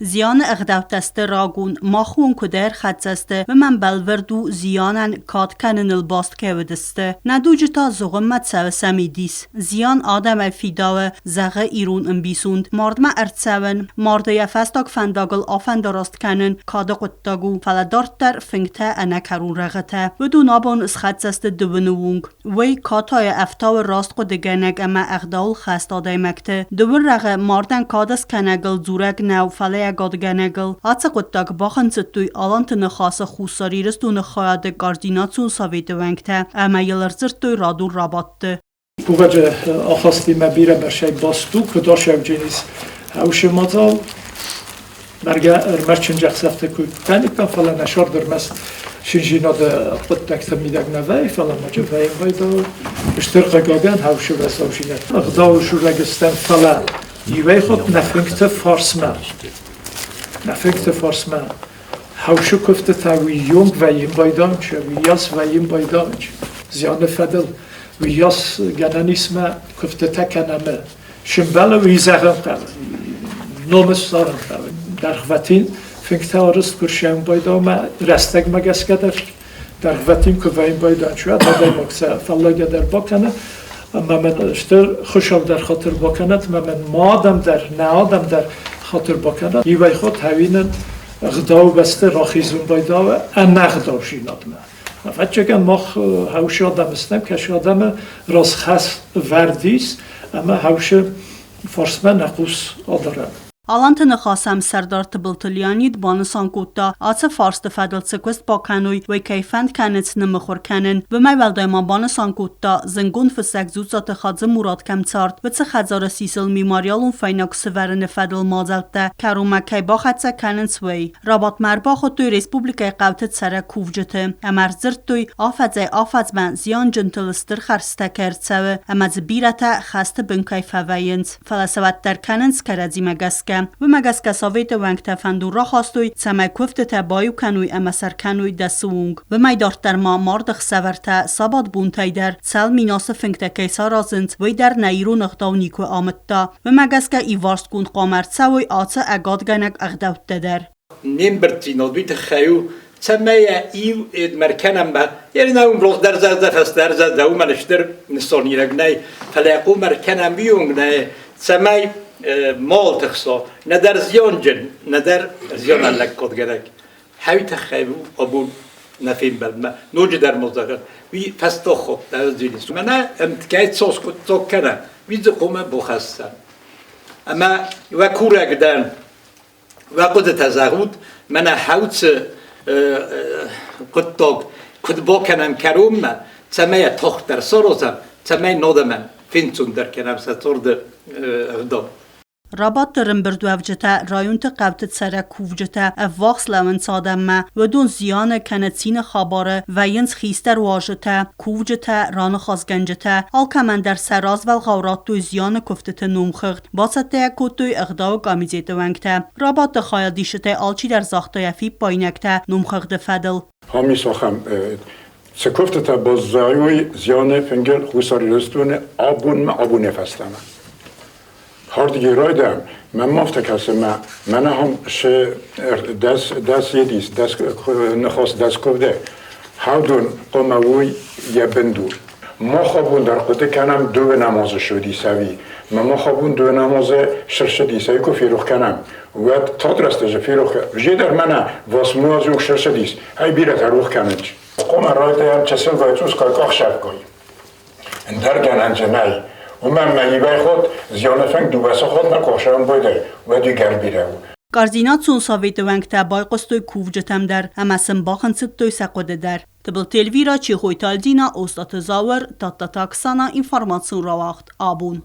زیان اغداوتسته راگون ماخون کدر خدسته و من بلوردو زیانن کات کنن الباست که ودسته ندوج تا زغمت سو سمیدیس زیان آدم فیداو زغه ایرون انبیسوند ماردم ارتسون مارده یفستاک فنداگل آفن درست کنن کاده قدتاگو فلدارت در فنگته انکرون رغته و دو نابون از خدسته دوبنوونگ وی کاتای افتاو راست قد گنگ اما اغداول خستاده مکته دوبر رغه ماردن کادس کنگل زورگ نو فله گادگنگل آتس قدتاگ باخن ستوی آلانت نخاص خوصاری رستو نخواهد گاردیناتسون ساویده ونگته اما یلرزرت توی رادون رابطه بوجه آخاستی مبیره برشای باستو کداش او جنیز هاوش مازال برگه ارمش چنجه سفته کوی تنیکم فلا نشار درمست شنجینا ده قدتاگ تمیدگ نوی فلا مجه ویم بایده اشترق گاگن هاوش رساوشینه اغداوشو رگستن فلا یوی خود نفنگت فارسمه هاوشو کفته تاوی یونگ ویم بایدانچه ویاس ویم بایدانچه زیان فدل ویاس گنانیسمه کفته تکنمه شنباله ویزاغم قبل نومس سارم قبل در خواتین فنگته آرست کرشیم بایدانمه رستگ مگس کدر در خواتین که ویم بایدانچه داده مکسه فلاگه در باکنه اما من اشتر خوشم در خاطر باکند من مادم در نادم در خاطر باکند یوی خود هاوینن غداو بسته راخیزون بایدا و انغداو شیناد من فچه که مخ هاوش آدم استم کش آدم راز خاص وردیست اما هاوش فارسمه نقوس آدارم آلانت نخواستم سردار تبلتلیانید بانسان کوتا آت فارس فدل سکوست با کنوی و کیفند کنت نمخور کنن و می ولده ما بانسان کوتا زنگون فسک زوزات خادز مراد کم چارد و چه خزار سیسل میماریالون فیناک سورن فدل مازلته کرومک کی با خدسه کنن سوی رابط مربا خود توی ریسپوبلیکای قوتت سره کوفجته امر زرد توی آفت من زیان جنتلستر خرسته کرد سوه امز بیرته خسته بنکای فوینز فلسوت در کننس کردی مگسک و مگس کساویت ونگ تفندو را خواستوی سمه کفت تبایو کنوی اما سر کنوی دستوونگ و میدارت در ما ماردخ سورت ساباد بونتای در سل میناس فنگت کیسا رازند وی در نیرو نخداو نیکو آمدتا و مگس که ایوارست کند قامرد سوی آتس اگاد گنگ اغدوت در نیم برتینو بیت خیو سمه ایو مرکنم با یعنی ناوم روز در زده فست در زده و منشتر نستانی رگنای فلاقو مرکنم بیونگ نه سمه مال تخصا ندر زیان جن ندر زیان علک کد گرک هاوی تخیبو ابو نفیم بلما نوج در مزدقر وی فستا خود در زیلیست من امتکایت ساس کد تا کنم ویز قومه بخستم اما و کورک دن و قد تزاغود من هاوت قد تاگ کد با کنم کروم تمه تخت در سروزم تمه نادمن فینتون در کنم ستورد اغدام رابط درم بردو افجته رایونت قبطت سره کوفجته افواخس لون سادمه و دون زیان کنتسین خاباره و ینس خیستر واجته کوفجته ران خازگنجته آلکمن در سراز و الغورات توی زیان کفتت نومخغد باسته کتوی اغداو گامیزیت ونگته رابط دخوایا دیشته آلچی در زاخته یفیب باینکته نومخغد فدل همی ساخم سکفتت بازایوی زیان فنگل خوصاری رستون آبون نفستمه هردی رایدم من مافته کسی من هم دست یدیست دست نخواست دست کفته هاودون قموی یه بندور ما خوابون در قطع کنم دو نماز شدی سوی ما خوابون دو نماز شرشدی سوی که فیروخ کنم و تا درسته فیروخ جه در منه واسموازی و شرشدیست های بیره تروخ کنج قم رایدم چسل وایتوز که اخشب کنی در گننجه نی و من مهیبه خود زیانه فنگ دو بسه خود نکوشم بایده و دیگر بیره گاردینات سون ساویت ونگ تبای قستوی کوفجتم در امسن باخن ستوی سقوده در تبل تلویرا چی خوی تالدینا اوستات زاور تاتا تاکسانا اینفارماسیون را وقت آبون